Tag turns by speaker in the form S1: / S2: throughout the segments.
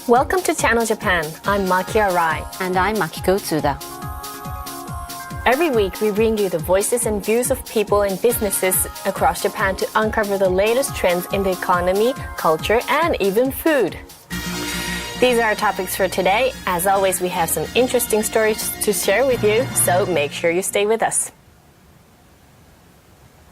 S1: Welcome to Channel Japan. I'm Maki Arai.
S2: And I'm Makiko Tsuda.
S1: Every week, we bring you the voices and views of people and businesses across Japan to uncover the latest trends in the economy, culture, and even food. These are our topics for today. As always, we have some interesting stories to share with you, so make sure you stay with us.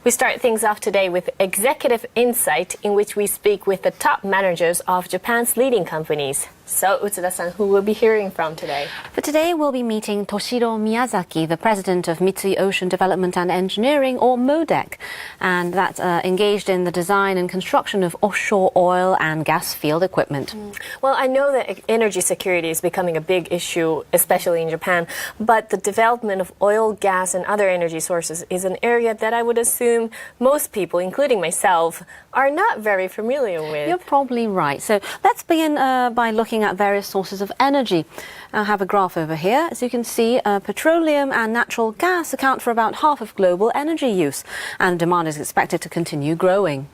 S1: We start things off today with Executive Insight, in which we speak with the top managers of Japan's leading companies. So, Utsuda-san, who we'll be hearing from today?
S2: For today, we'll be meeting Toshiro Miyazaki, the president of Mitsui Ocean Development and Engineering, or MODEC, and that's engaged in the design and construction of offshore oil and gas field equipment.
S1: Well, I know that energy security is becoming a big issue, especially in Japan, but the development of oil, gas, and other energy sources is an area that I would assume most people, including myself, are not very familiar with.
S2: You're probably right. So let's begin by looking at various sources of energy. I have a graph over here. As you can see, petroleum and natural gas account for about half of global energy use, and demand is expected to continue growing.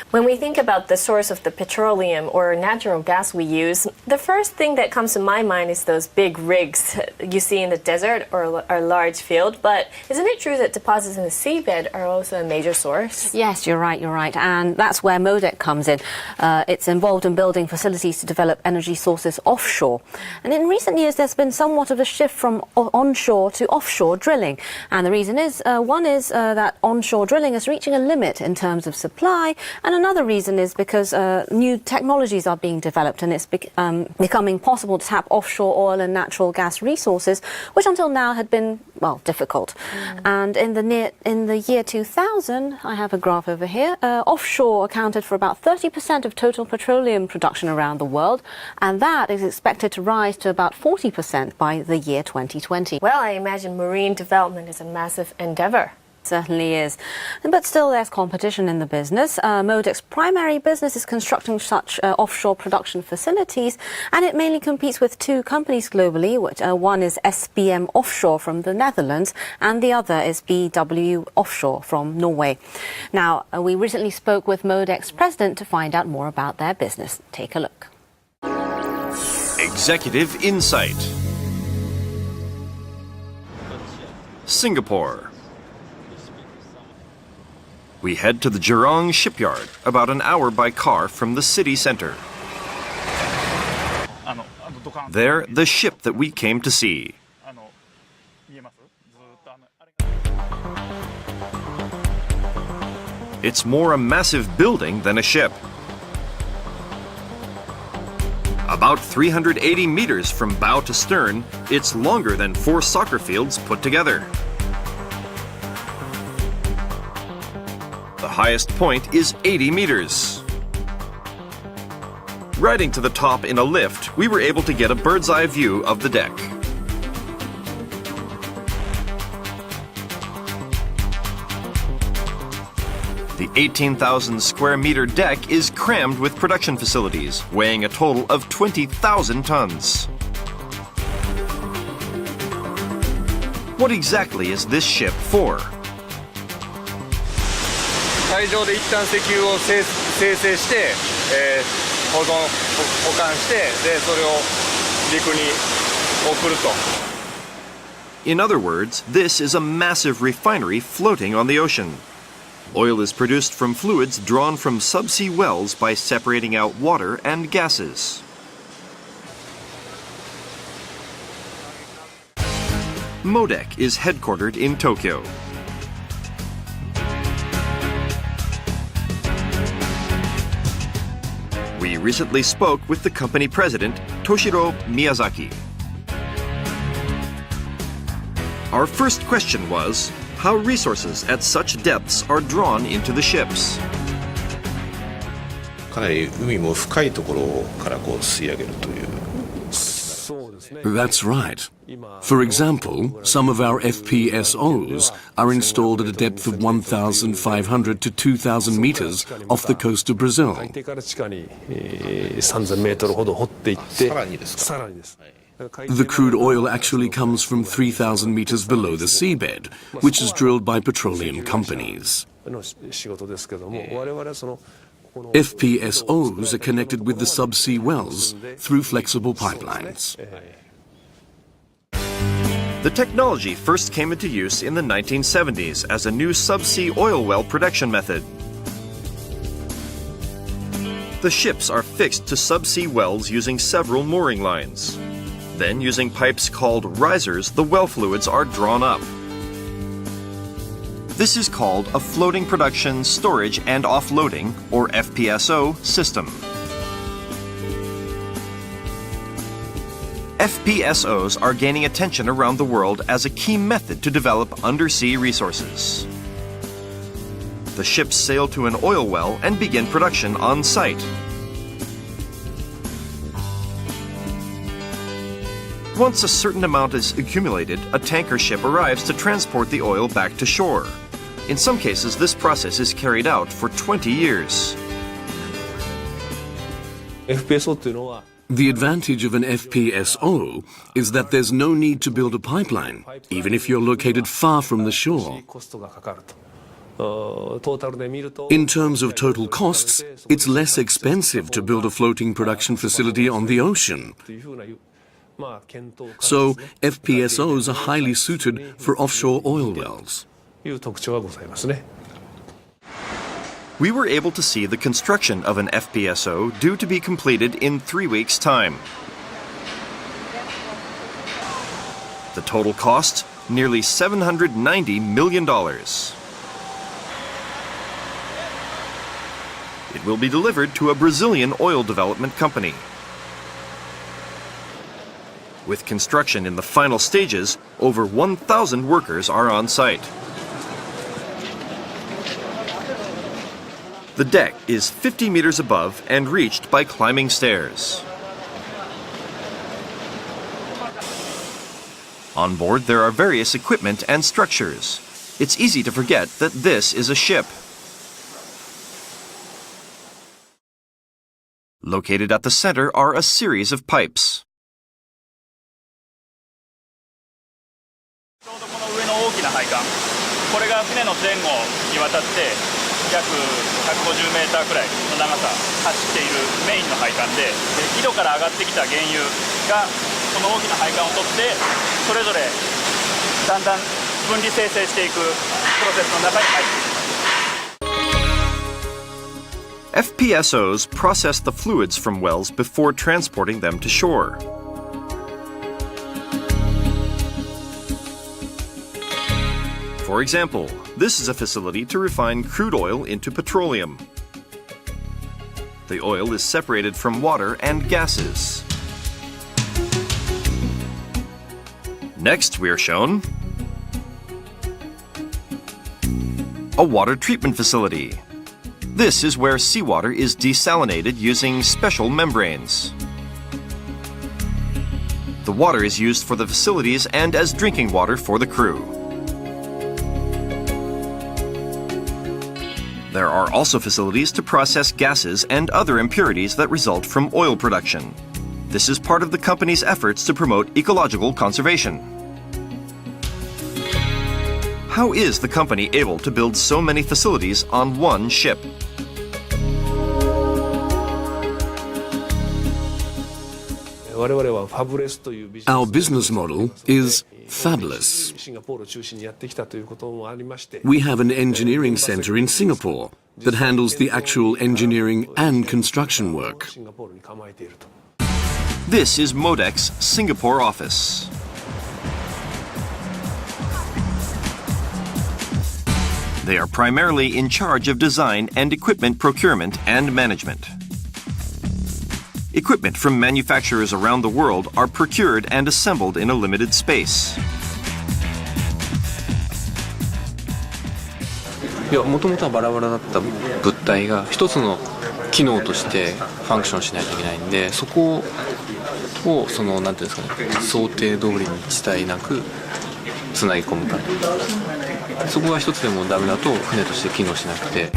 S1: When we think about the source of the petroleum or natural gas we use, the first thing that comes to my mind is those big rigs you see in the desert or a large field. But isn't it true that deposits in the seabed are also a major source?
S2: Yes, you're right. And that's where MODEC comes in. It's involved in building facilities to develop energy sources offshore. And in recent years, there's been somewhat of a shift from onshore to offshore drilling. And the reason is, one is that onshore drilling is reaching a limit in terms of supply. And another reason is because new technologies are being developed, and it's becoming possible to tap offshore oil and natural gas resources, which until now had been, well, difficult. And in the year 2000, I have a graph over here, offshore accounted for about 30% of total petroleum production around the world, and that is expected to rise to about 40% by the year 2020.
S1: Well, I imagine marine development is a massive endeavor.
S2: Certainly is. But still there's competition in the business. MODEC's primary business is constructing such offshore production facilities, and it mainly competes with two companies globally. One is SBM Offshore from the Netherlands, and the other is BW Offshore from Norway. Now, we recently spoke with MODEC's president to find out more about their business. Take a look.
S3: Executive Insight. Singapore. We head to the Jurong shipyard, about an hour by car from the city center. There, the ship that we came to see. It's more a massive building than a ship. About 380 meters from bow to stern, it's longer than 4 soccer fields put together. The highest point is 80 meters. Riding to the top in a lift, we were able to get a bird's eye view of the deck. The 18,000 square meter deck is crammed with production facilities, weighing a total of 20,000 tons. What exactly is this ship for?
S4: 海上で一旦石油を生成して、保管して、でそれを陸に送ると。
S3: In other words, this is a massive refinery floating on the ocean. Oil is produced from fluids drawn from subsea wells by separating out water and gases. MODEC is headquartered in Tokyo. We recently spoke with the company president, Toshiro Miyazaki. Our first question was how resources at such depths are drawn into the ships.
S5: かなり海も深いところからこう吸い上げるという。
S6: That's right. For example, some of our FPSOs are installed at a depth of 1,500 to 2,000 meters off the coast of Brazil.
S5: 海底から地下に3000メートルほど掘っていって、さらにですか。さらにです。
S6: The crude oil actually comes from 3,000 meters below the seabed, which is drilled by petroleum companies. FPSOs are connected with the subsea wells through flexible pipelines.
S3: The technology first came into use in the 1970s as a new subsea oil well production method. The ships are fixed to subsea wells using several mooring lines. Then, using pipes called risers, the well fluids are drawn up. This is called a floating production, storage and offloading, or FPSO, system. FPSOs are gaining attention around the world as a key method to develop undersea resources. The ships sail to an oil well and begin production on site. Once a certain amount is accumulated, a tanker ship arrives to transport the oil back to shore. In some cases, this process is carried out for 20 years.
S5: FPSO っていうのは
S6: The advantage of an FPSO is that there's no need to build a pipeline, even if you're located far from the shore.
S5: コストがかかると。トータルで見ると
S6: In terms of total costs, it's less expensive to build a floating production facility on the ocean.
S5: というふうなまあ検討から
S6: So, FPSOs are highly suited for offshore oil wells.
S5: いう特徴がございますね。
S3: We were able to see the construction of an FPSO due to be completed in 3 weeks' time. The total cost, nearly $790 million. It will be delivered to a Brazilian oil development company. With construction in the final stages, over 1,000 workers are on site. The deck is 50 meters above and reached by climbing stairs. On board, there are various equipment and structures. It's easy to forget that this is a ship. Located at the center are a series of pipes.
S7: ちょうどこの上の大きな配管、これが船の前後にわたって約150メーターくらいの長さ走っているメインの配管で、井戸から上がってきた原油がこの大きな配管を取ってそれぞれだんだん分離生成していくプロセスの中に入っています。
S3: FPSOs process the fluids from wells before transporting them to shore. For example, this is a facility to refine crude oil into petroleum. The oil is separated from water and gases. Next, we are shown a water treatment facility. This is where seawater is desalinated using special membranes. The water is used for the facilities and as drinking water for the crew. There are also facilities to process gases and other impurities that result from oil production. This is part of the company's efforts to promote ecological conservation. How is the company able to build so many facilities on one ship?
S6: Our business model is fabless. We have an engineering center in Singapore that handles the actual engineering and construction work.
S3: This is MODEC's Singapore office. They are primarily in charge of design and equipment procurement and management. Equipment from manufacturers around the world are procured and assembled in a limited space.
S8: いや、もともとはバラバラだった物体が一つの機能としてファンクションしないといけないんで、そこをそのなんていうんですかね、想定通りに遅滞なくつなぎ込むか。そこが一つでもダメだと船として機能しなくて。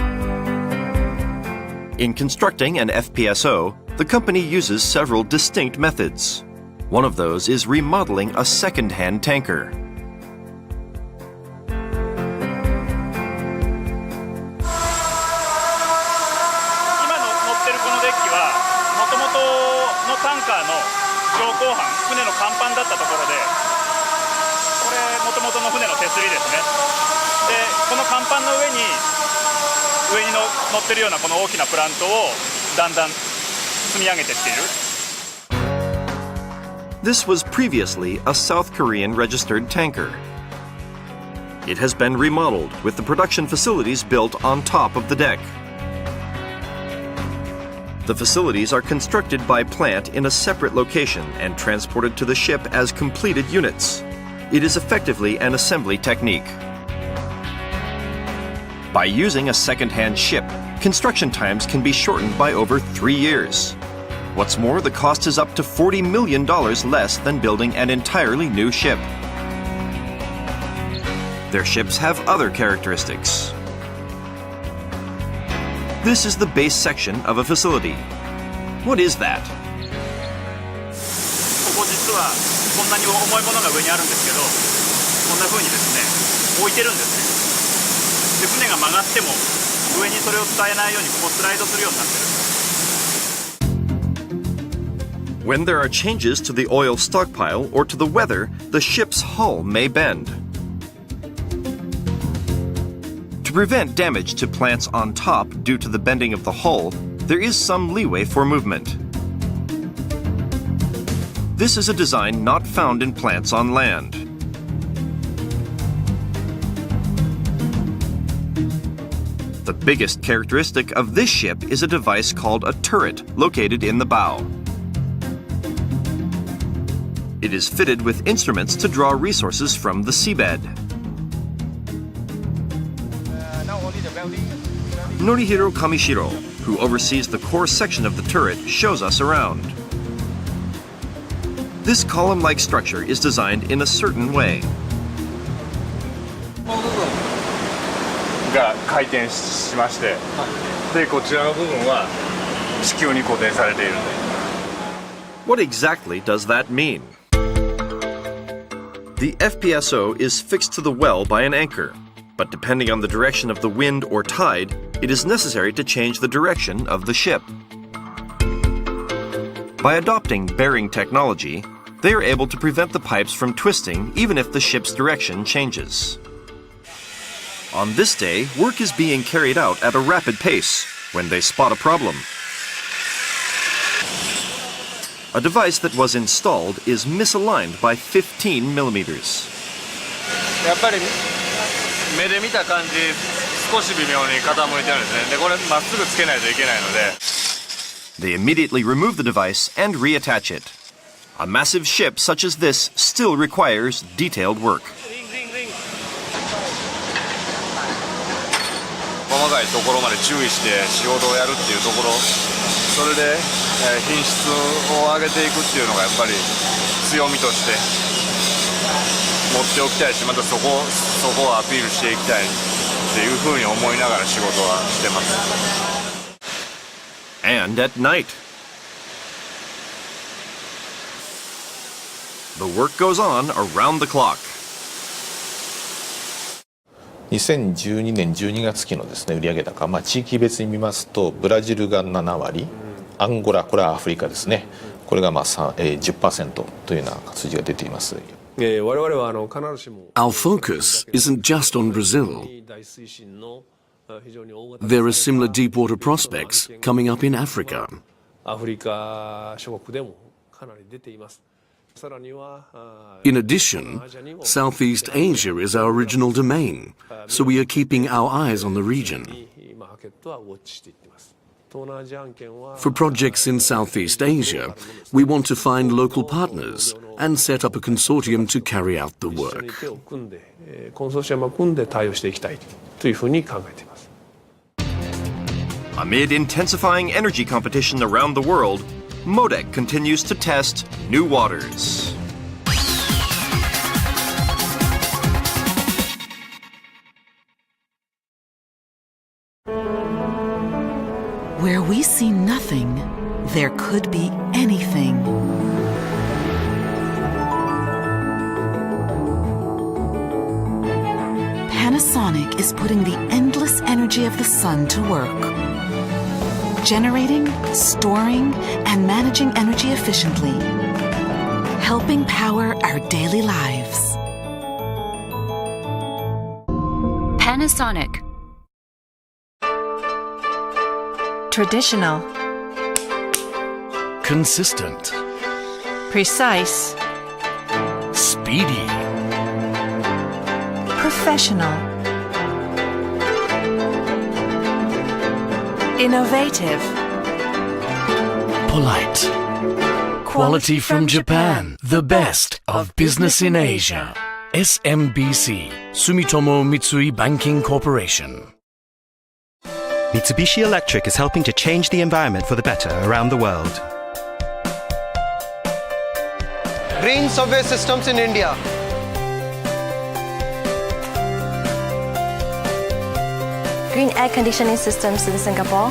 S3: In constructing an FPSO, the company uses several distinct methods. One of those is remodeling a second-hand tanker.
S7: 板、船の甲板だったところで、これもともとの船の手すりですね。でこの甲板の上に乗ってるようなこの大きなプラントをだんだん積み上げていっている。
S3: This was previously a South Korean registered tanker. It has been remodeled with the production facilities built on top of the deck. The facilities are constructed by plant in a separate location and transported to the ship as completed units. It is effectively an assembly technique. By using a second-hand ship, construction times can be shortened by over 3 years. What's more, the cost is up to $40 million less than building an entirely new ship. Their ships have other characteristics. This is the base section of a facility. What is that?
S7: ここ実はこんなに重いものが上にあるんですけど、こんな風にですね、置いてるんですね。で、船が曲がっても上にそれを伝えないようにここスライドするようになってる。
S3: When there are changes to the oil stockpile or to the weather, the ship's hull may bend. To prevent damage to plants on top due to the bending of the hull, there is some leeway for movement. This is a design not found in plants on land. The biggest characteristic of this ship is a device called a turret located in the bow. It is fitted with instruments to draw resources from the seabed. Norihiro Kamishiro, who oversees the core section of the turret, shows us around. This column-like structure is designed in a certain way.
S4: が回転しまして、でこちらの部分は地球に固定されている。
S3: What exactly does that mean? The FPSO is fixed to the well by an anchor, but depending on the direction of the wind or tide, it is necessary to change the direction of the ship. By adopting bearing technology, they are able to prevent the pipes from twisting even if the ship's direction changes. On this day, work is being carried out at a rapid pace when they spot a problem. A device that was installed is misaligned by 15 millimeters.
S4: やっぱり目で見た感じ少し微妙に傾いてるんですね。でこれまっすぐつけないといけないので。
S3: They immediately remove the device and reattach it. A massive ship such as this still requires detailed work.
S4: 細かいところまで注意して仕事をやるっていうところ、それで品質を上げていくっていうのがやっぱり強みとして持っておきたいし、またそこをアピールしていきたいっていうふうに思いながら仕事はしてます。
S3: And at night. The work goes on around the clock.
S9: 2012年12月期のですね売上高、地域別に見ますとブラジルが7割、アンゴラ、これはアフリカですね、これが10% というような数字が出ています。
S5: 我々は必ずしも
S6: Our focus isn't just on Brazil. There are similar deep-water prospects coming up in Africa.
S5: アフリカ諸国でもかなり出ています。
S6: In addition, Southeast Asia is our original domain, so we are keeping our eyes on the region. For projects in Southeast Asia, we want to find local partners and set up a consortium to carry out the work.
S3: Amid intensifying energy competition around the world, MODEC continues to test new waters.
S10: Where we see nothing, there could be anything. Panasonic is putting the endless energy of the sun to work. Generating, storing, and managing energy efficiently. helping power our daily lives.
S11: Panasonic.
S12: Traditional.
S13: Consistent.
S12: Precise.
S13: Speedy.
S12: Professional. Innovative.
S13: Polite. Quality from Japan. The best of business in Asia. SMBC. Sumitomo Mitsui Banking Corporation.
S14: Mitsubishi Electric is helping to change the environment for the better around the world.
S15: Green subway systems in India.
S16: Green air conditioning systems in Singapore.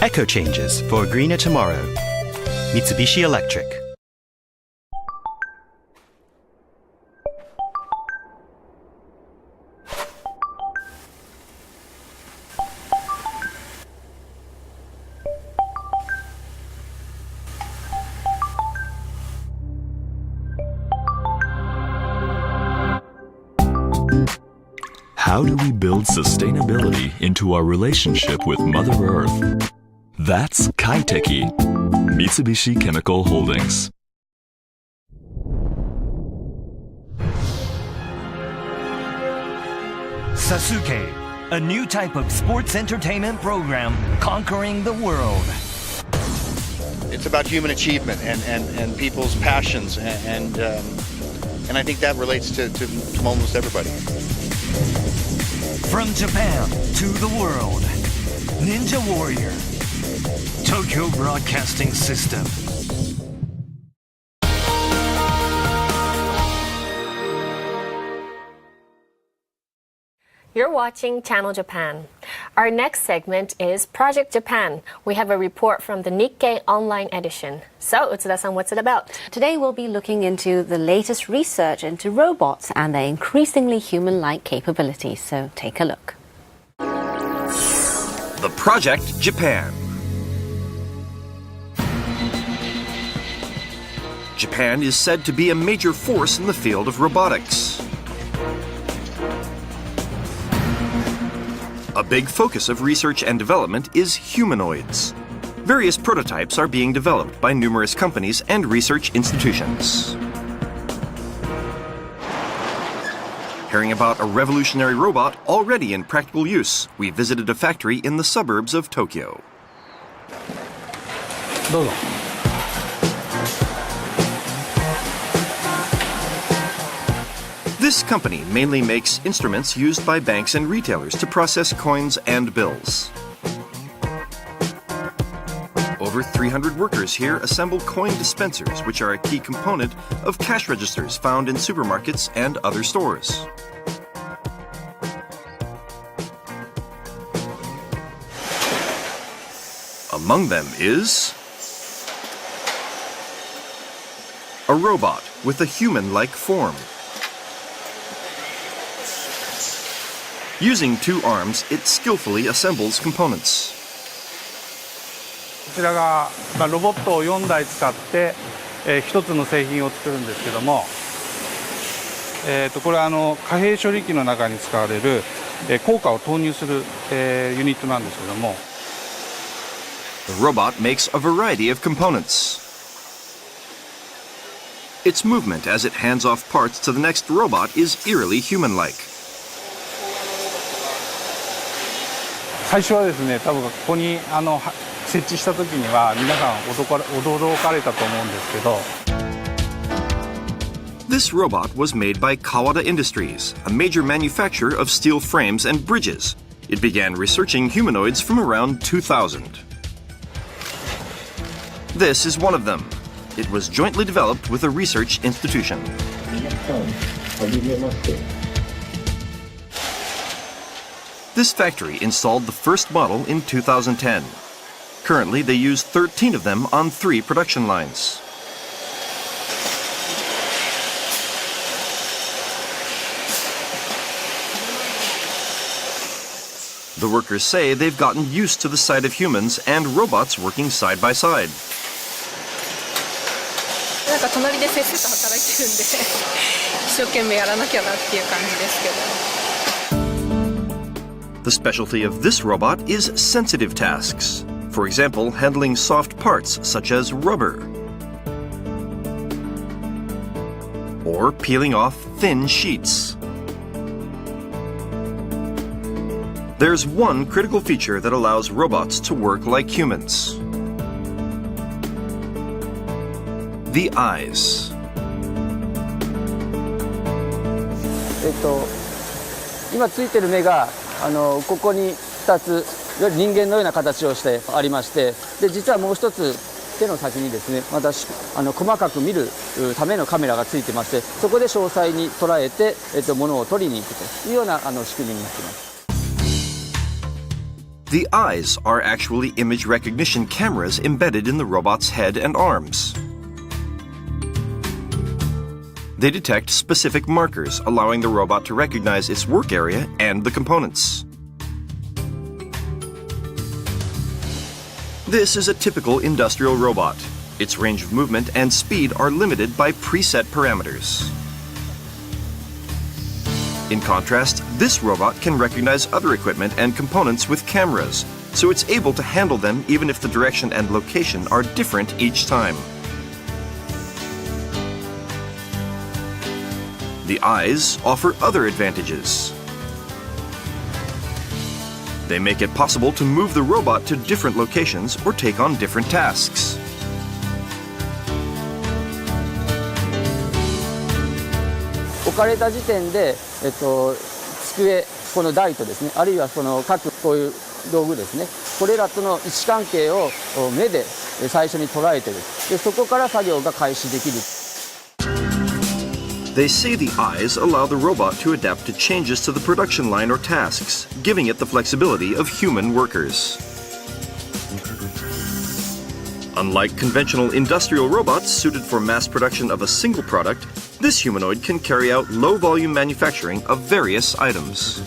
S14: Echo changes for a greener tomorrow. Mitsubishi Electric.
S17: How do we build sustainability into our relationship with Mother Earth? That's Kaiteki, Mitsubishi Chemical Holdings.
S18: Sasuke, a new type of sports entertainment program conquering the world.
S19: It's about human achievement and people's passions, and I think that relates to almost everybody.
S18: From Japan to the world, Ninja Warrior, Tokyo Broadcasting System.
S1: You're watching Channel Japan. Our next segment is Project Japan. We have a report from the Nikkei online edition. So, Utsuda-san, what's it about?
S2: Today we'll be looking into the latest research into robots and their increasingly human-like capabilities. So take a look.
S3: The Project Japan. Japan is said to be a major force in the field of robotics. A big focus of research and development is humanoids. Various prototypes are being developed by numerous companies and research institutions. Hearing about a revolutionary robot already in practical use, we visited a factory in the suburbs of Tokyo. This company mainly makes instruments used by banks and retailers to process coins and bills. Over 300 workers here assemble coin dispensers, which are a key component of cash registers found in supermarkets and other stores. Among them is a robot with a human-like form. Using two arms, it skillfully assembles components.
S20: こちらがロボットを4台使って1つの製品を作るんですけども、これは貨幣処理機の中に使われる硬貨を投入するユニットなんですけども。
S3: The robot makes a variety of components. Its movement as it hands off parts to the next robot is eerily human-like.
S20: 最初はですね、多分ここに設置した時には皆さん驚かれたと思うんですけど。
S3: This robot was made by Kawada Industries, a major manufacturer of steel frames and bridges. It began researching humanoids from around 2000. This is one of them. It was jointly developed with a research institution. This factory installed the first model in 2010. Currently, they use 13 of them on 3 production lines. The workers say they've gotten used to the sight of humans and robots working side by side.
S21: なんか隣でせっせと働いてるんで一生懸命やらなきゃなっていう感じですけど。
S3: The specialty of this robot is sensitive tasks. For example, handling soft parts such as rubber. Or peeling off thin sheets. There's one critical feature that allows robots to work like humans. The eyes.
S22: 今ついてる目がここに2ついわゆる人間のような形をしてありまして、で実はもう一つ手の先にですね、また細かく見るためのカメラがついてまして、そこで詳細に捉えて物を取りに行くというような仕組みになっています。
S3: The eyes are actually image recognition cameras embedded in the robot's head and arms. They detect specific markers, allowing the robot to recognize its work area and the components. This is a typical industrial robot. Its range of movement and speed are limited by preset parameters. In contrast, this robot can recognize other equipment and components with cameras, so it's able to handle them even if the direction and location are different each time. The eyes offer other advantages. They make it possible to move the robot to different locations or take on different tasks.
S22: Okareta 時点で机、この台とですね、あるいは各こういう道具ですね、これらとの位置関係を目で最初に捉えている。で、そこから作業が開始できる。
S3: They say the eyes allow the robot to adapt to changes to the production line or tasks, giving it the flexibility of human workers. Unlike conventional industrial robots suited for mass production of a single product, this humanoid can carry out low-volume manufacturing of various items.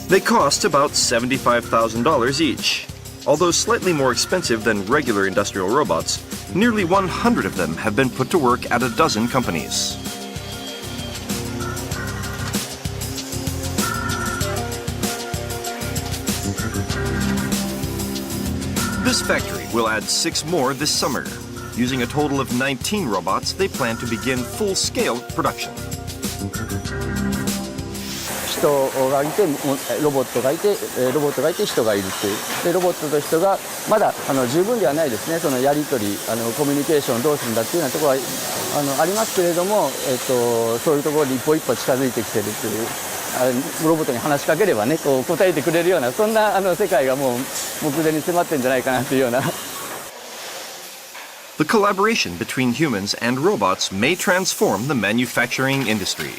S3: They cost about $75,000 each. Although slightly more expensive than regular industrial robots, nearly 100 of them have been put to work at a dozen companies. This factory will add 6 more this summer. Using a total of 19 robots, they plan to begin full-scale production.
S22: 人がいて、ロボットがいて、ロボットがいて人がいるっていう。で、ロボットと人がまだ十分ではないですね。そのやり取り、コミュニケーションどうするんだっていうようなところはありますけれども、そういうところに一歩一歩近づいてきてるっていう。ロボットに話しかければね、こう答えてくれるようなそんな世界がもう目前に迫ってんじゃないかなというような。
S3: The collaboration between humans and robots may transform the manufacturing industry.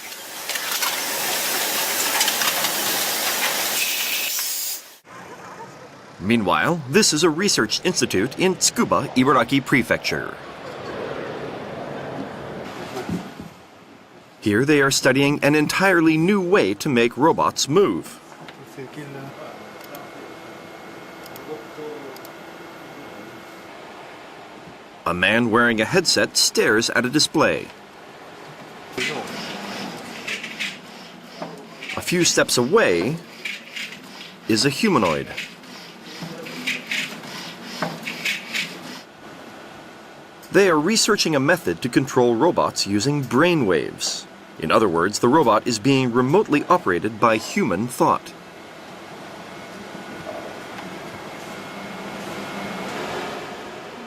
S3: Meanwhile, this is a research institute in Tsukuba, Ibaraki Prefecture. Here they are studying an entirely new way to make robots move. A man wearing a headset stares at a display. A few steps away is a humanoid. They are researching a method to control robots using brain waves. In other words, the robot is being remotely operated by human thought.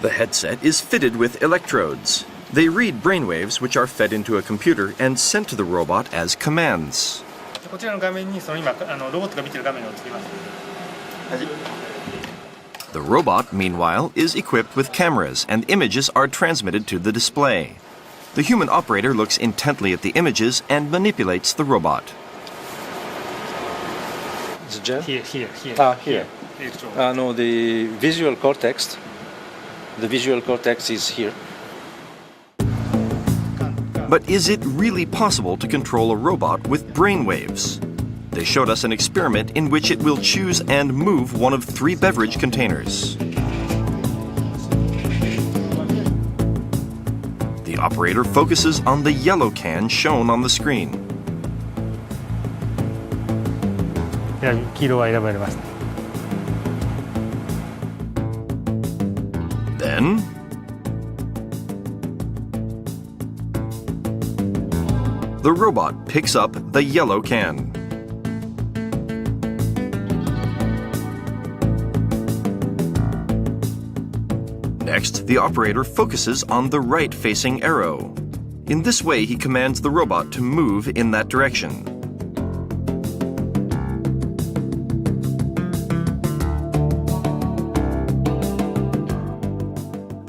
S3: The headset is fitted with electrodes. They read brainwaves which are fed into a computer and sent to the robot as commands.
S23: こちらの画面に今ロボットが見ている画面を作ります。
S3: The robot, meanwhile, is equipped with cameras and images are transmitted to the display. The human operator looks intently at the images and manipulates the robot.
S23: Here.
S5: Here. No, the visual cortex. The visual cortex is here.
S3: But is it really possible to control a robot with brainwaves? They showed us an experiment in which it will choose and move one of 3 beverage containers. The operator focuses on the yellow can shown on the screen.
S23: 黄色が選ばれました。
S3: Then, the robot picks up the yellow can. Next, the operator focuses on the right-facing arrow. In this way, he commands the robot to move in that direction.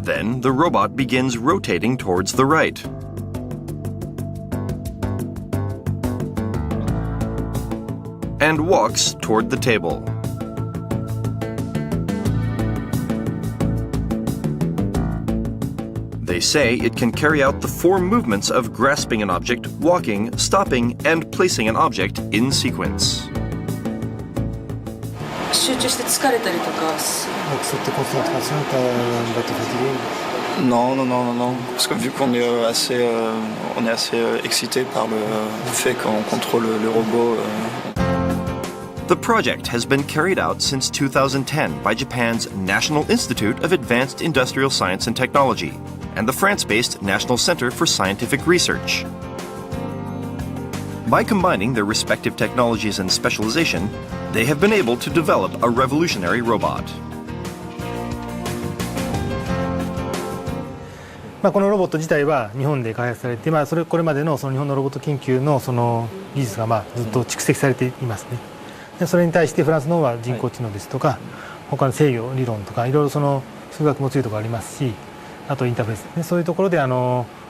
S3: Then, the robot begins rotating towards the right. And walks toward the table. They say it can carry out the 4 movements of grasping an object, walking, stopping, and placing an object in sequence.
S4: Non, parce que vu qu'on est assez excité par le fait qu'on contrôle le robot.
S3: The project has been carried out since 2010 by Japan's National Institute of Advanced Industrial Science and Technology and the France-based National Center for Scientific Research. By combining their respective technologies and specialization, they have been able to develop a revolutionary robot.
S23: このロボット自体は日本で開発されて、これまでのその日本のロボット研究のその技術がずっと蓄積されていますね。でそれに対してフランスの方は人工知能ですとか、他の制御理論とかいろいろその数学も強いところありますし、あとインターフェースですね。そういうところでう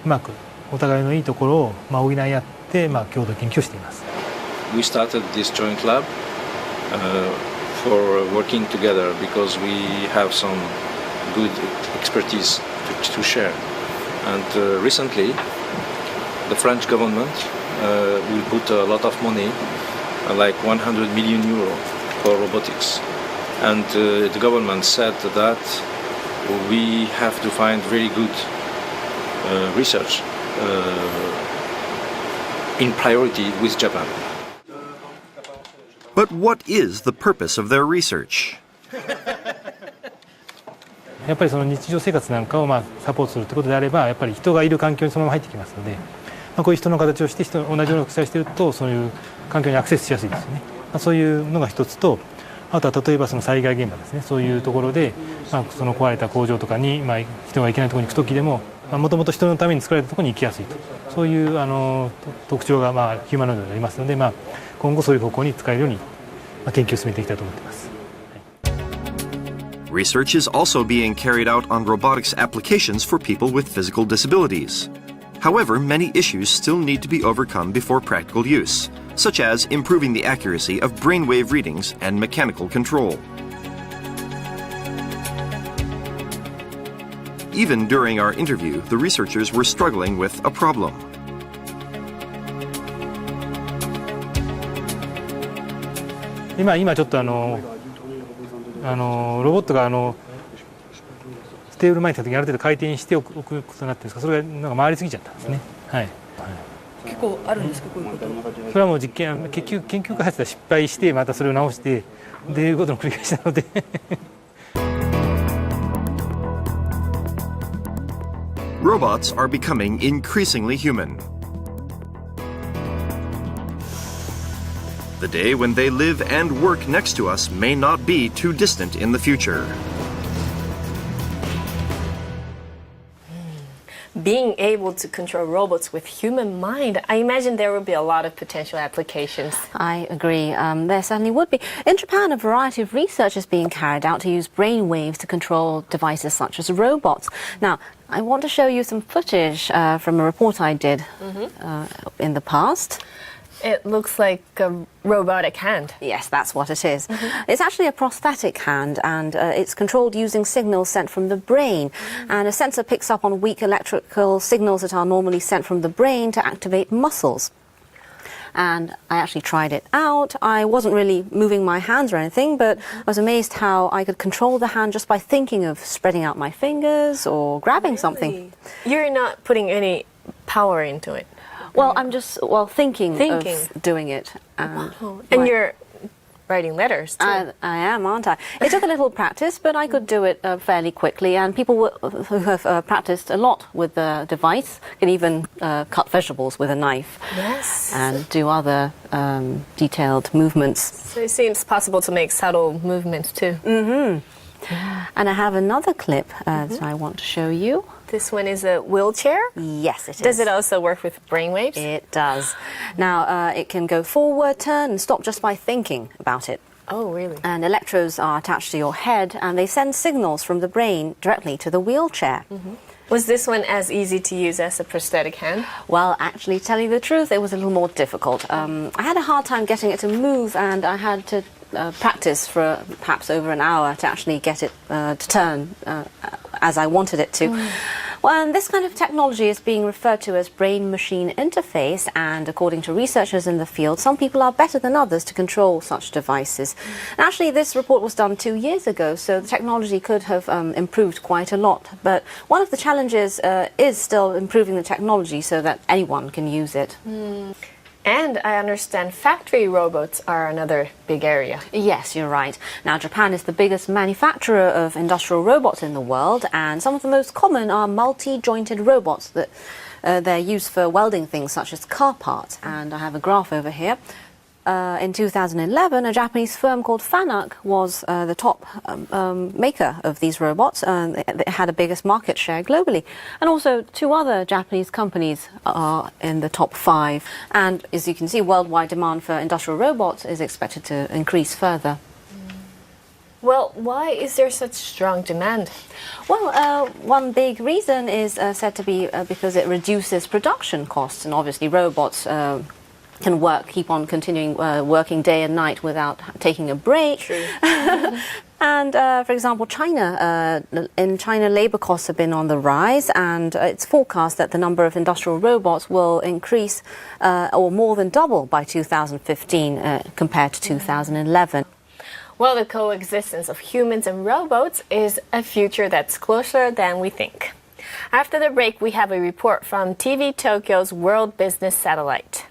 S23: まくお互いのいいところを補い合って共同研究をしています。
S5: We started this joint lab for working together because we have some good expertise to share. And recently, the French government will put a lot of money, like 100 million euro, for robotics. And the government said that we have to find very good research in priority with Japan.
S3: But what is the purpose of their research?
S23: やっぱりその日常生活なんかをサポートするということであれば、やっぱり人がいる環境にそのまま入ってきますので、こういう人の形をして同じような形をしているとそういう環境にアクセスしやすいですよね。そういうのが一つと、あとは例えばその災害現場ですね。そういうところで、その壊れた工場とかに、人が行けないところに行く時でも、もともと人のために作られたところに行きやすいと、そういう特徴がヒューマノイドでありますので、今後そういう方向に使えるように研究を進めていきたいと思っています。
S3: Research is also being carried out on robotics applications for people with physical disabilities. However, many issues still need to be overcome before practical use, such as improving the accuracy of brainwave readings and mechanical control. Even during our interview, the researchers were struggling with a problem.
S23: 今ちょっとロボットがステーブル前に来た時にある程度回転しておくことになってるんですが、それが回りすぎちゃったんですね。はい。
S12: 結構あるんですか、こういうこと。
S23: それはもう実験、研究開発で失敗してまたそれを直してでいうことの繰り返しなので。
S3: Robots are becoming increasingly human. The day when they live and work next to us may not be too distant in the future.
S1: Being able to control robots with human mind, I imagine there will be a lot of potential applications.
S2: I agree. There certainly would be. In Japan, a variety of research is being carried out to use brain waves to control devices such as robots. Now, I want to show you some footage from a report I did in the past.
S1: It looks like a robotic hand.
S2: Yes, that's what it is. It's actually a prosthetic hand, and it's controlled using signals sent from the brain. And a sensor picks up on weak electrical signals that are normally sent from the brain to activate muscles. and I actually tried it out. I wasn't really moving my hands or anything, but I was amazed how I could control the hand just by thinking of spreading out my fingers or grabbing something.
S1: You're not putting any power into it.
S2: Well, I'm just thinking of doing it.
S1: And you're writing letters too.
S2: I am, aren't I? It took a little practice, but I could do it fairly quickly. And people who have practiced a lot with the device can even cut vegetables with a knife.
S1: Yes.
S2: And do other detailed movements.
S1: So it seems possible to make subtle movements too.
S2: Mm-hmm. And I have another clip that I want to show you.
S1: This one is a wheelchair?
S2: Yes, it is.
S1: Does it also work with brainwaves?
S2: It does. Now, it can go forward, turn, and stop just by thinking about it.
S1: Oh, really?
S2: And electrodes are attached to your head, and they send signals from the brain directly to the wheelchair.
S1: Mm-hmm. Was this one as easy to use as a prosthetic hand?
S2: Well, actually, tell you the truth, it was a little more difficult. I had a hard time getting it to move, and I had to practice for perhaps over an hour to actually get it to turn as I wanted it to. Well, and this kind of technology is being referred to as brain-machine interface, and according to researchers in the field, some people are better than others to control such devices. And actually, this report was done 2 years ago, so the technology could have improved quite a lot. But one of the challenges is still improving the technology so that anyone can use it.
S1: And I understand factory robots are another big area.
S2: Yes, you're right. Now, Japan is the biggest manufacturer of industrial robots in the world, and some of the most common are multi-jointed robots that they're used for welding things such as car parts. And I have a graph over here. In 2011, a Japanese firm called Fanuc was the top maker of these robots. It had the biggest market share globally. And also 2 other Japanese companies are in the top 5. And as you can see, worldwide demand for industrial robots is expected to increase further.
S1: Well, why is there such strong demand?
S2: Well, one big reason is said to be because it reduces production costs. And obviously robots can keep on continuing working day and night without taking a break.
S1: True.
S2: And for example, in China, labor costs have been on the rise, and it's forecast that the number of industrial robots will increase or more than double by 2015 compared to 2011.
S1: Well, the coexistence of humans and robots is a future that's closer than we think. After the break, we have a report from TV Tokyo's World Business Satellite.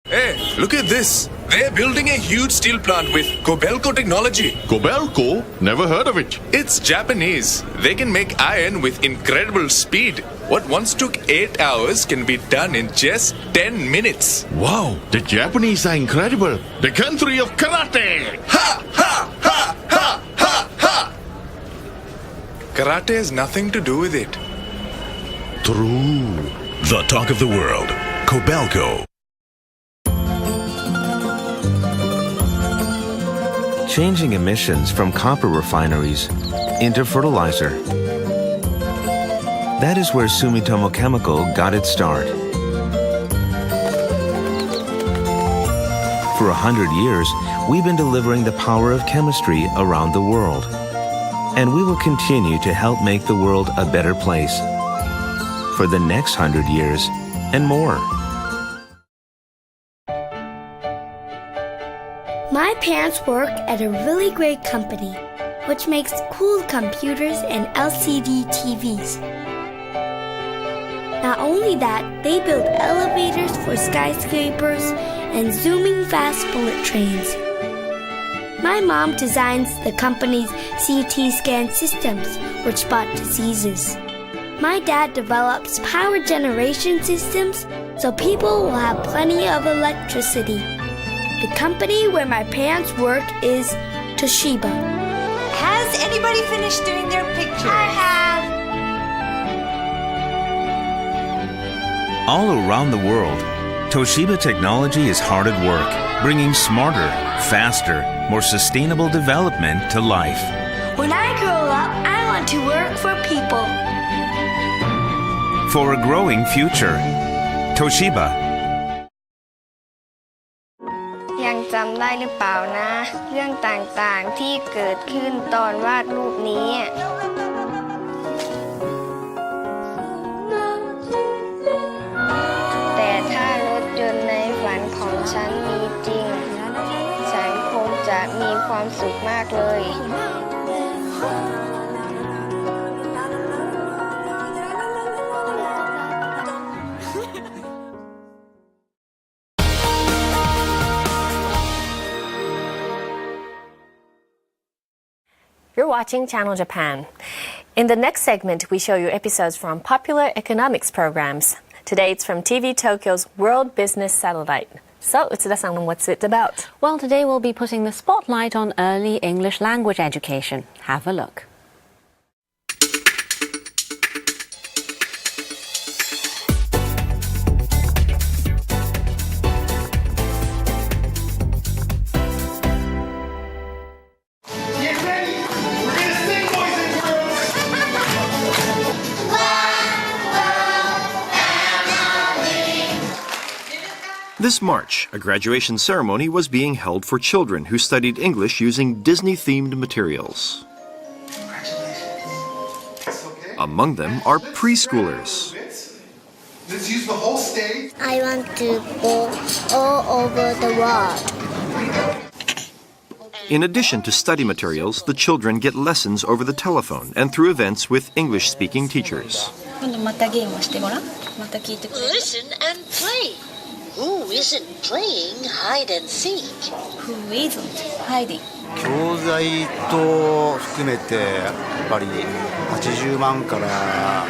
S7: Hey, look at this. They're building a huge steel plant with Kobelco technology.
S8: Kobelco? Never heard of it.
S7: It's Japanese. They can make iron with incredible speed. What once took 8 hours can be done in just 10 minutes.
S8: Wow, the Japanese are incredible. The country of karate.
S7: Ha! Ha! Ha! Ha! Ha! Ha! Karate has nothing to do with it.
S8: True.
S18: The talk of the world. Kobelco.
S9: Changing emissions from copper refineries into fertilizer. That is where Sumitomo Chemical got its start. For 100 years, we've been delivering the power of chemistry around the world. And we will continue to help make the world a better place for the next 100 years and more.
S24: My parents work at a really great company, which makes cool computers and LCD TVs. Not only that, they build elevators for skyscrapers and zooming fast bullet trains. My mom designs the company's CT scan systems, which spot diseases. My dad develops power generation systems so people will have plenty of electricity. The company where my parents work is Toshiba.
S25: Has anybody finished doing their pictures?
S24: I have.
S9: All around the world, Toshiba technology is hard at work, bringing smarter, faster, more sustainable development to life.
S24: When I grow up, I want to work for people.
S9: For a growing future, Toshiba.
S26: ยังจำได้หรือเปล่านะเรื่องต่างๆที่เกิดขึ้นตอนวาดรูปนี้ ฉันมีจริงฉันคงจะมีความสุขมากเลย
S1: You're watching Channel Japan. In the next segment, we show you episodes from popular economics programs. Today it's from TV Tokyo's World Business Satellite. So, Utsuda-san, what's it about?
S2: Well, today we'll be putting the spotlight on early English language education. Have a look.
S3: This March, a graduation ceremony was being held for children who studied English using Disney-themed materials. Among them are preschoolers.
S6: Let's use the whole stage.
S26: I want to go all over the world.
S3: In addition to study materials, the children get lessons over the telephone and through events with English-speaking teachers.
S10: Listen and play. Who isn't playing hide and seek?
S12: Who isn't hiding?
S11: 教材と含めてやっぱり80万から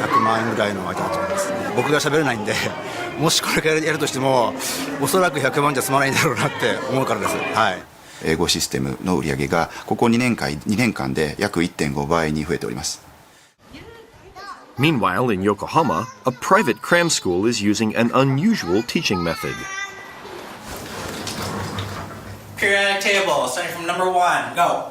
S11: 100万円ぐらいの間だと思います。僕が喋れないんで、もしこれからやるとしても、おそらく100万じゃ済まないんだろうなって思うからです。はい。
S13: 英語システムの売り上げがここ2年間で約 1.5 倍に増えております。
S3: Meanwhile, in Yokohama, a private cram school is using an unusual teaching method.
S15: Periodic table, starting from number 1, go.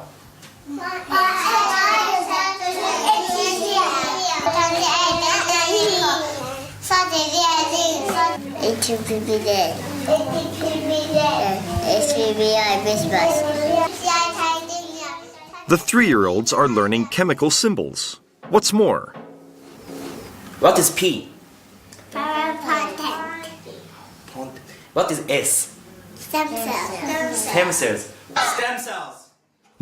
S3: The 3-year-olds are learning chemical symbols. What's more,
S16: what is P?
S26: Power content.
S16: What is S?
S26: Stem cells.
S16: Stem cells.
S15: Stem cells.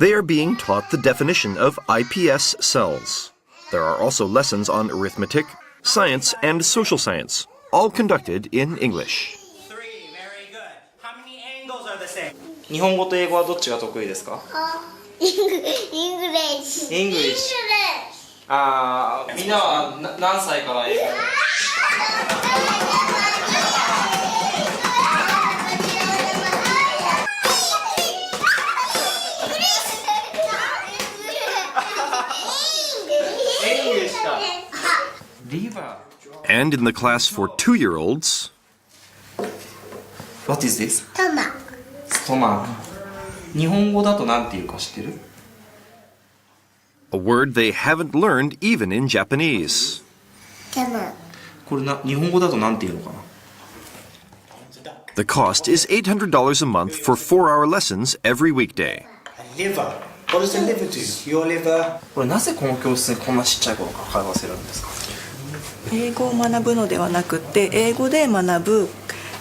S3: they are being taught the definition of iPS cells. There are also lessons on arithmetic, science, and social science, all conducted in English.
S15: 日本語と英語はどっちが得意ですか？
S26: English.
S15: English. ああ、みんなは何歳から英語？And
S3: in the class for 2-year-olds,
S15: What is this?
S26: Stomach.
S15: Stomach. 日本語だとなんていうか知ってる？
S3: a word they haven't learned even in Japanese.
S26: Stomach.
S15: これ日本語だとなんていうのかな？
S3: The cost is $800 a month for 4-hour lessons every weekday.
S15: Liver. What does the liver do? Your liver. これなぜこの教室にこんなちっちゃい頃から通わせるんですか？
S12: 英語を学ぶのではなくて、英語で学ぶ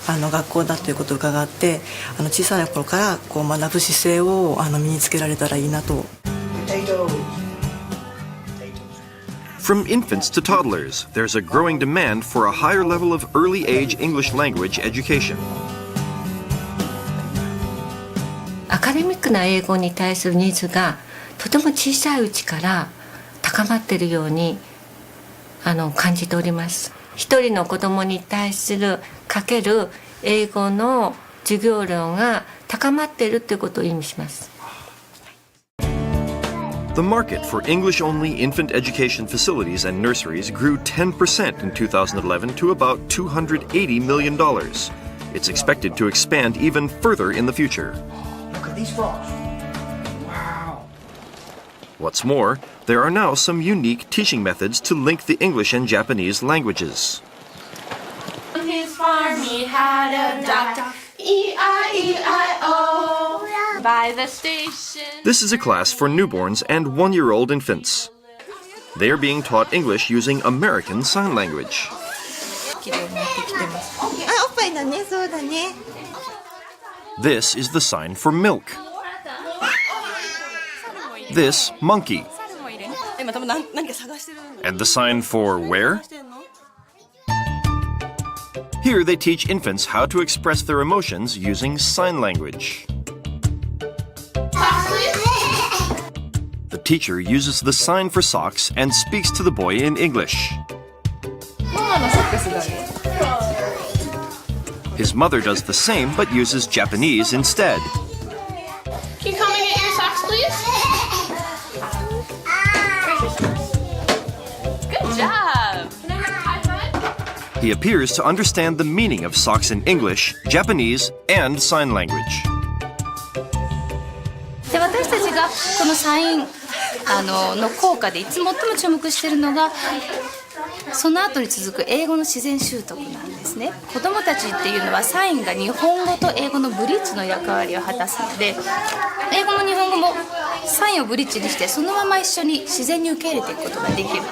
S12: 学校だということを伺って、小さな頃からこう学ぶ姿勢を身につけられたらいいなと。
S3: From infants to toddlers, there's a growing demand for a higher level of early age English language education.
S27: アカデミックな英語に対するニーズがとても小さいうちから高まっているように感じております。一人の子供に対するかける英語の授業料が高まっているということを意味します。
S3: The market for English-only infant education facilities and nurseries grew 10% in 2011 to about $280 million. It's expected to expand even further in the future.
S15: Look at these frogs. Wow.
S3: What's more, there are now some unique teaching methods to link the English and Japanese languages.
S28: On his farm he had a duck, E-I-E-I-O, by the station.
S3: This is a class for newborns and 1-year-old infants. They are being taught English using American Sign Language. This is the sign for milk. This, monkey. And the sign for where? Here they teach infants how to express their emotions using sign language. The teacher uses the sign for socks and speaks to the boy in English. His mother does the same but uses Japanese instead.
S28: Can you come and get your socks, please? Good job. Can I have a high five?
S3: He appears to understand the meaning of socks in English, Japanese, and sign language.
S4: で私たちがこのサインの効果でいつ最も注目しているのがその後に続く英語の自然習得なんですね。子どもたちっていうのはサインが日本語と英語のブリッジの役割を果たすので英語も日本語もサインをブリッジにしてそのまま一緒に自然に受け入れていくことができる。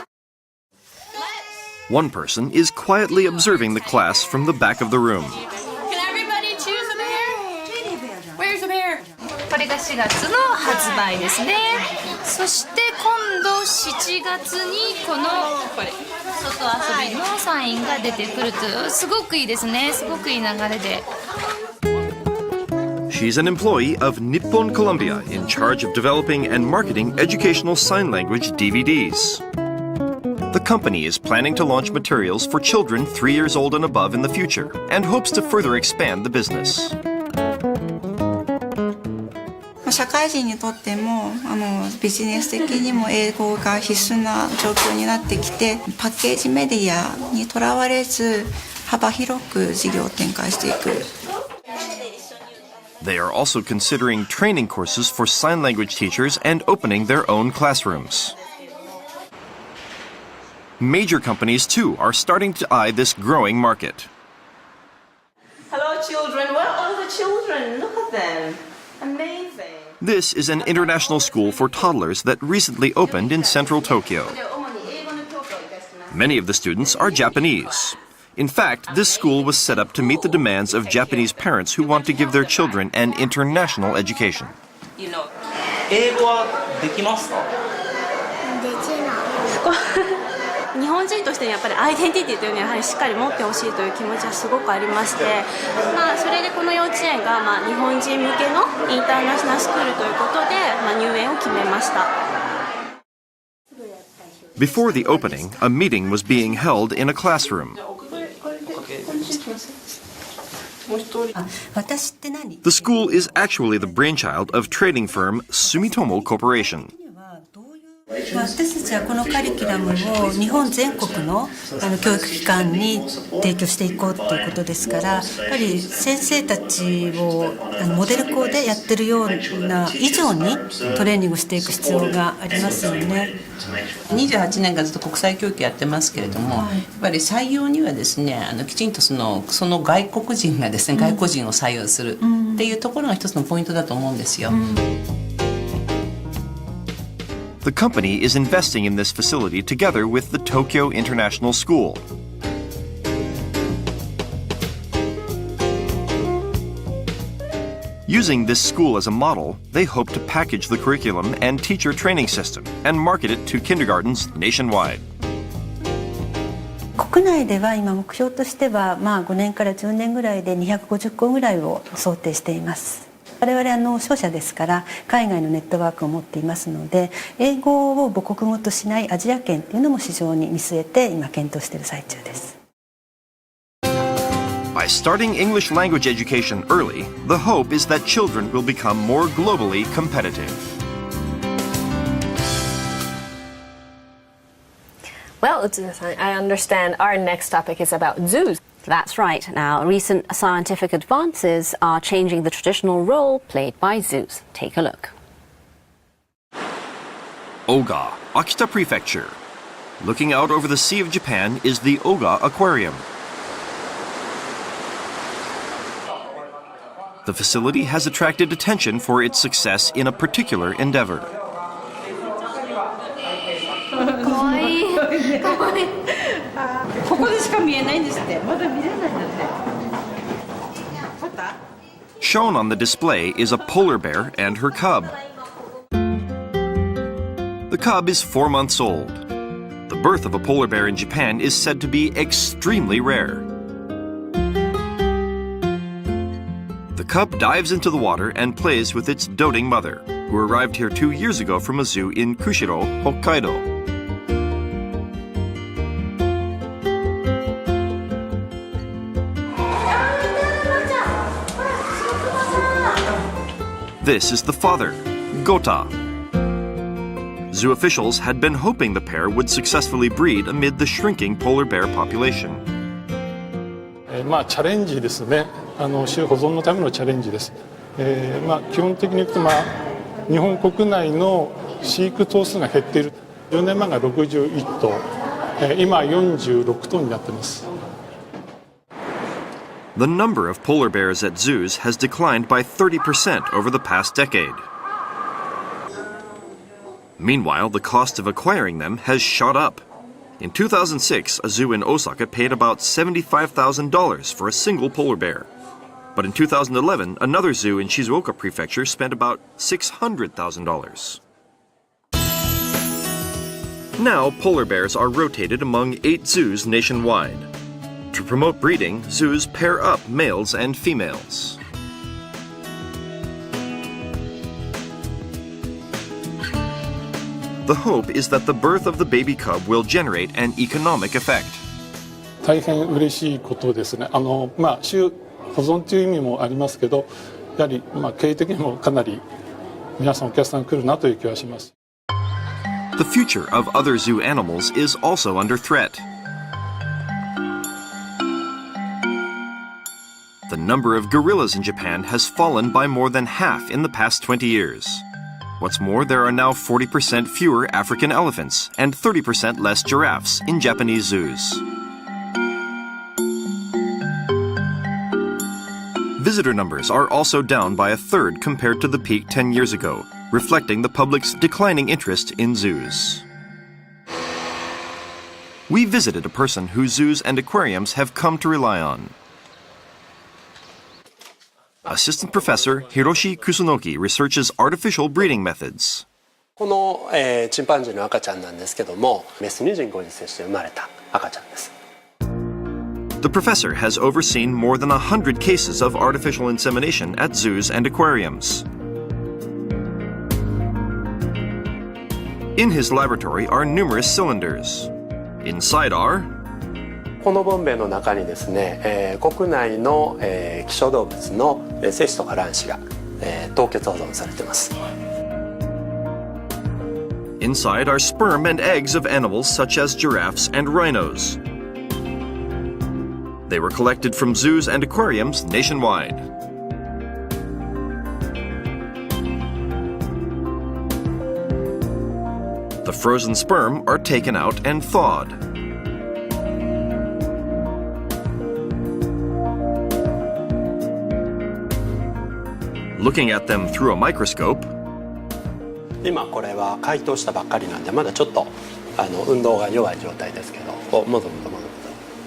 S3: One person is quietly observing the class from the back of the room.
S28: Can everybody choose a bear? Where's the bear?
S4: これが4月の発売ですね。そして今度7月にこの外遊びのサインが出てくるというすごくいいですね。すごくいい流れで。
S3: She's an employee of Nippon Columbia in charge of developing and marketing educational sign language DVDs. The company is planning to launch materials for children 3 years old and above in the future and hopes to further expand the business.
S12: 社会人にとってもビジネス的にも英語が必須な状況になってきてパッケージメディアにとらわれず幅広く事業を展開していく。
S3: They are also considering training courses for sign language teachers and opening their own classrooms. Major companies, too, are starting to eye this growing market.
S25: Hello, children. Where are all the children? Look at them. Amazing.
S3: This is an international school for toddlers that recently opened in central Tokyo. Many of the students are Japanese. In fact, this school was set up to meet the demands of Japanese parents who want to give their children an international education.
S16: 英語はできますか？
S5: できない。日本人としてやっぱりアイデンティティというのはやはりしっかり持ってほしいという気持ちはすごくありまして、それでこの幼稚園が日本人向けのインターナショナルスクールということで入園を決めました。
S3: Before the opening, a meeting was being held in a classroom. The school is actually the brainchild of trading firm Sumitomo Corporation.
S14: 私たちはこのカリキュラムを日本全国の教育機関に提供していこうということですからやっぱり先生たちをモデル校でやってるような以上にトレーニングしていく必要がありますよね。
S17: 28年間ずっと国際教育やってますけれども、やっぱり採用にはですねきちんとその外国人がですね外国人を採用するっていうところが一つのポイントだと思うんですよ。
S3: The company is investing in this facility together with the Tokyo International School. Using this school as a model, they hope to package the curriculum and teacher training system and market it to kindergartens nationwide.
S14: 国内では今目標としては5年から10年ぐらいで250校ぐらいを想定しています。我々商社ですから海外のネットワークを持っていますので英語を母国語としないアジア圏というのも市場に見据えて今検討している最中です。
S3: By starting English language education early, the hope is that children will become more globally competitive.
S1: Well, Utsuda-san, I understand our next topic is about zoos.
S2: That's right. Now, recent scientific advances are changing the traditional role played by zoos. Take a look.
S3: Oga, Akita Prefecture. Looking out over the Sea of Japan is the Oga Aquarium. The facility has attracted attention for its success in a particular endeavor.
S4: かわいい。かわいい。ここでしか見えないんですって。まだ見れないんだって。
S3: Shown on the display is a polar bear and her cub. The cub is 4 months old. The birth of a polar bear in Japan is said to be extremely rare. The cub dives into the water and plays with its doting mother, who arrived here 2 years ago from a zoo in Kushiro, Hokkaido. This is the father, Gota. Zoo officials had been hoping the pair would successfully breed amid the shrinking polar bear population.
S7: チャレンジですね。種保存のためのチャレンジです。基本的に言うと日本国内の飼育頭数が減っている。10年前が61頭、今46頭になっています。
S3: The number of polar bears at zoos has declined by 30% over the past decade. Meanwhile, the cost of acquiring them has shot up. In 2006, a zoo in Osaka paid about $75,000 for a single polar bear. But in 2011, another zoo in Shizuoka Prefecture spent about $600,000. Now, polar bears are rotated among 8 zoos nationwide. To promote breeding, zoos pair up males and females. The hope is that the birth of the baby cub will generate an economic effect.
S7: 大変嬉しいことですね。種保存という意味もありますけど、やはり経営的にもかなり皆さんお客さん来るなという気がします。
S3: The future of other zoo animals is also under threat. The number of gorillas in Japan has fallen by more than half in the past 20 years. What's more, there are now 40% fewer African elephants and 30% less giraffes in Japanese zoos. Visitor numbers are also down by a third compared to the peak 10 years ago, reflecting the public's declining interest in zoos. We visited a person whose zoos and aquariums have come to rely on. Assistant Professor Hiroshi Kusunoki researches artificial breeding methods.
S8: この、チンパンジーの赤ちゃんなんですけども、メスに人工授精して生まれた赤ちゃんです。
S3: The professor has overseen more than 100 cases of artificial insemination at zoos and aquariums. In his laboratory are numerous cylinders. Inside are
S8: このボンベの中にですね、国内の、希少動物の精子とか卵子が、凍結保存されています。
S3: Inside are sperm and eggs of animals such as giraffes and rhinos. They were collected from zoos and aquariums nationwide. The frozen sperm are taken out and thawed. Looking at them through a microscope,
S8: 今これは解凍したばっかりなんでまだちょっと運動が弱い状態ですけど、こうもぞもぞもぞ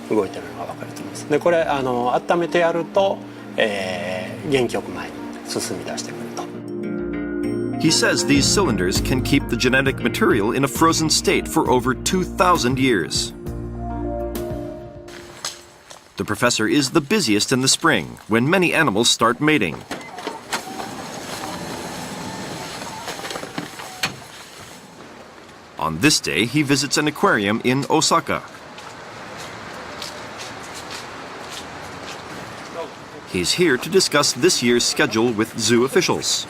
S8: 動いてるのが分かると思います。でこれ温めてやると、元気よく前に進み出してくると。
S3: He says these cylinders can keep the genetic material in a frozen state for over 2,000 years. The professor is the busiest in the spring, when many animals start mating. On this day, he visits an aquarium in Osaka. He's here to discuss this year's schedule with zoo officials.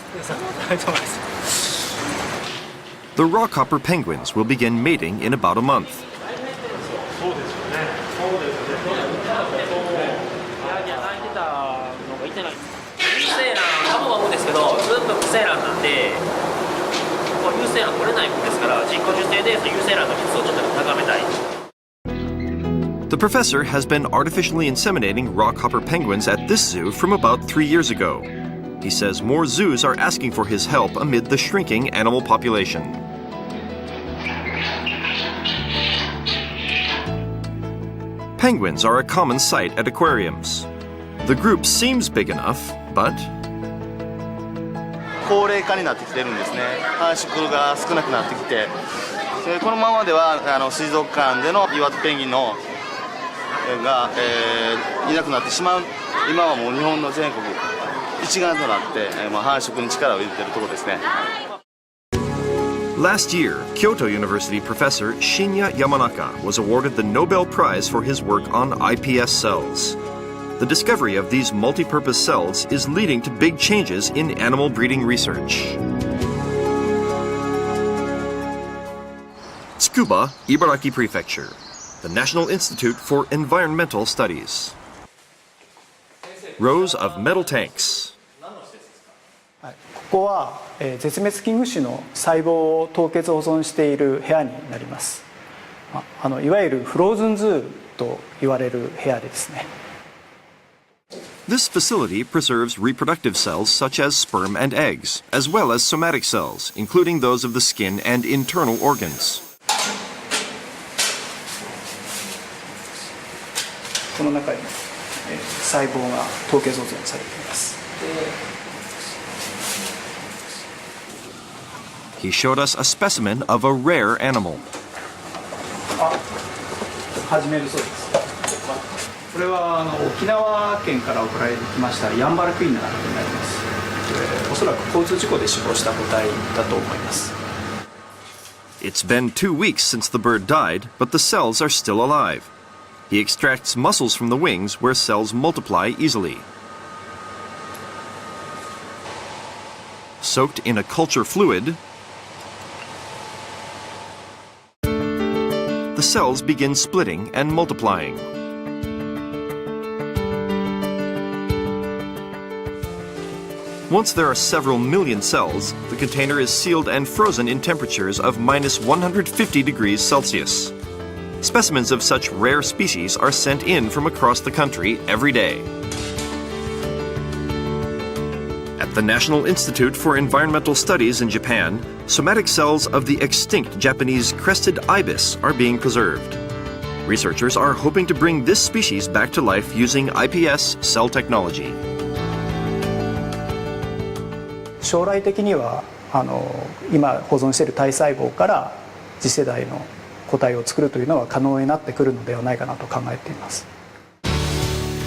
S3: The rockhopper penguins will begin mating in about a month. The professor has been artificially inseminating rockhopper penguins at this zoo from about 3 years ago. He says more zoos are asking for his help amid the shrinking animal population. Penguins are a common sight at aquariums. The group seems big enough, But
S9: 高齢化になってきてるんですね。繁殖が少なくなってきて、このままでは水族館での岩手ペンギンのが、いなくなってしまう。今はもう日本の全国一丸となって、繁殖に力を入れているところですね。
S3: last year, Kyoto University professor Shinya Yamanaka was awarded the Nobel Prize for his work on iPS cells. The discovery of these multi-purpose cells is leading to big changes in animal breeding research. Tsukuba, Ibaraki Prefecture, the National Institute for Environmental Studies. Rows of metal tanks.
S18: ここは絶滅危惧種の細胞を凍結保存している部屋になります。いわゆるフローズンズーと言われる部屋ですね。
S3: This facility preserves reproductive cells such as sperm and eggs, as well as somatic cells, including those of the skin and internal organs.
S18: この中に細胞が凍結保存されています。
S3: He showed us a specimen of a rare animal.
S18: 始めるそうです。これは沖縄県から送られてきましたヤンバルクイナになります。おそらく交通事故で死亡した個体だと思います。
S3: It's been 2 weeks since the bird died, but the cells are still alive. He extracts muscles from the wings where cells multiply easily. Soaked in a culture fluid, the cells begin splitting and multiplying. Once there are several million cells, the container is sealed and frozen in temperatures of -150 degrees Celsius. Specimens of such rare species are sent in from across the country every day. At the National Institute for Environmental Studies in Japan, somatic cells of the extinct Japanese crested ibis are being preserved. Researchers are hoping to bring this species back to life using iPS cell technology.
S18: 将来的には今保存している体細胞から次世代の個体を作るというのは可能になってくるのではないかなと考えています。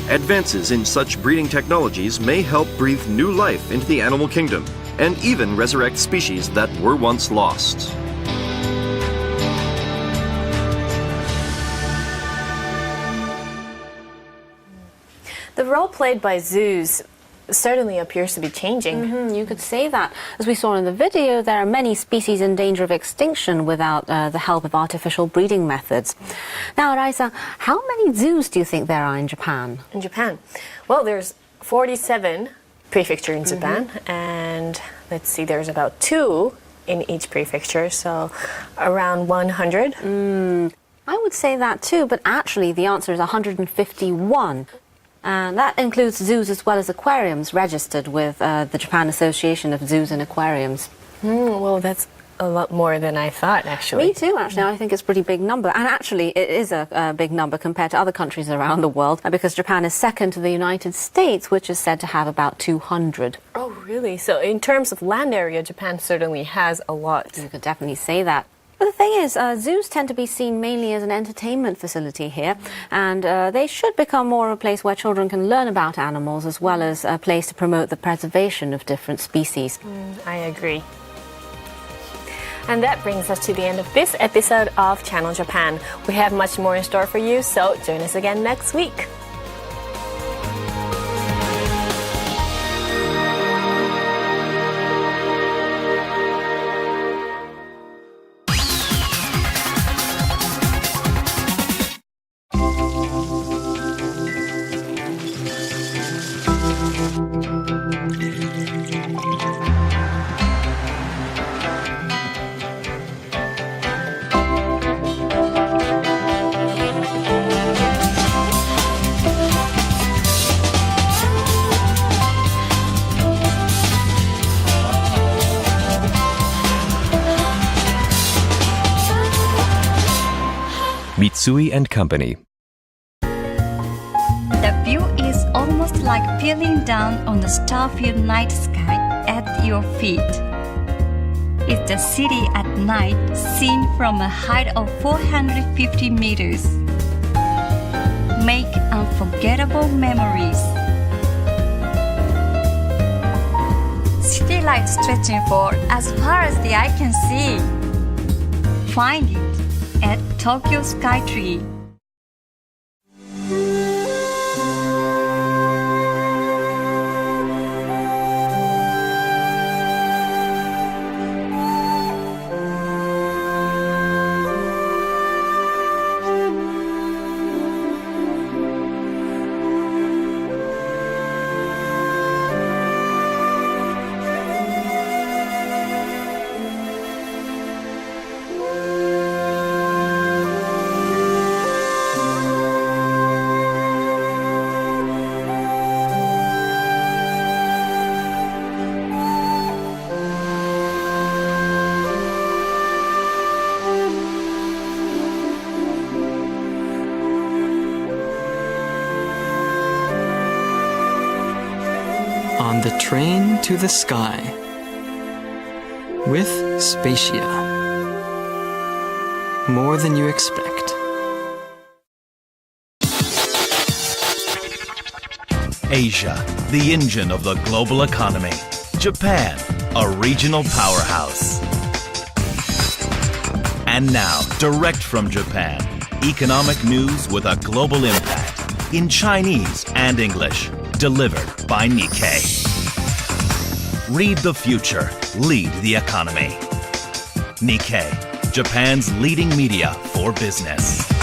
S3: Advances in such breeding technologies may help breathe new life into the animal kingdom and even resurrect species that were once lost.
S1: The role played by zoos certainly appears to be changing.
S2: You could say that. As we saw in the video, there are many species in danger of extinction without the help of artificial breeding methods. Now, Raisa, how many zoos do you think there are in Japan?
S1: In Japan? Well, there's 47 prefectures in Japan, and let's see, there's about 2 in each prefecture, so around 100.
S2: I would say that too, but actually the answer is 151. And that includes zoos as well as aquariums registered with the Japan Association of Zoos and Aquariums.
S1: Well, that's a lot more than I thought, actually.
S2: Me too, actually. I think it's a pretty big number. And actually, it is a big number compared to other countries around the world, because Japan is second to the United States, which is said to have about 200.
S1: Oh, really? So in terms of land area, Japan certainly has a lot.
S2: You could definitely say that. But the thing is, zoos tend to be seen mainly as an entertainment facility here, and they should become more a place where children can learn about animals as well as a place to promote the preservation of different species.
S1: I agree. And that brings us to the end of this episode of Channel Japan. We have much more in store for you, so join us again next week.
S19: Mitsui & Company.
S20: The view is
S6: almost like peering down on the star-filled night sky at your feet. It's the city at night seen from a height of 450 meters. Make unforgettable memories. City lights stretching for as far as the eye can see. Find it at Tokyo Skytree.
S10: On the train to the sky with Spacia. More than you expect.
S19: Asia, the engine of the global economy. Japan, a regional powerhouse. And now, direct from Japan, economic news with a global impact in Chinese and English, delivered by Nikkei. Read the future, lead the economy. Nikkei, Japan's leading media for business.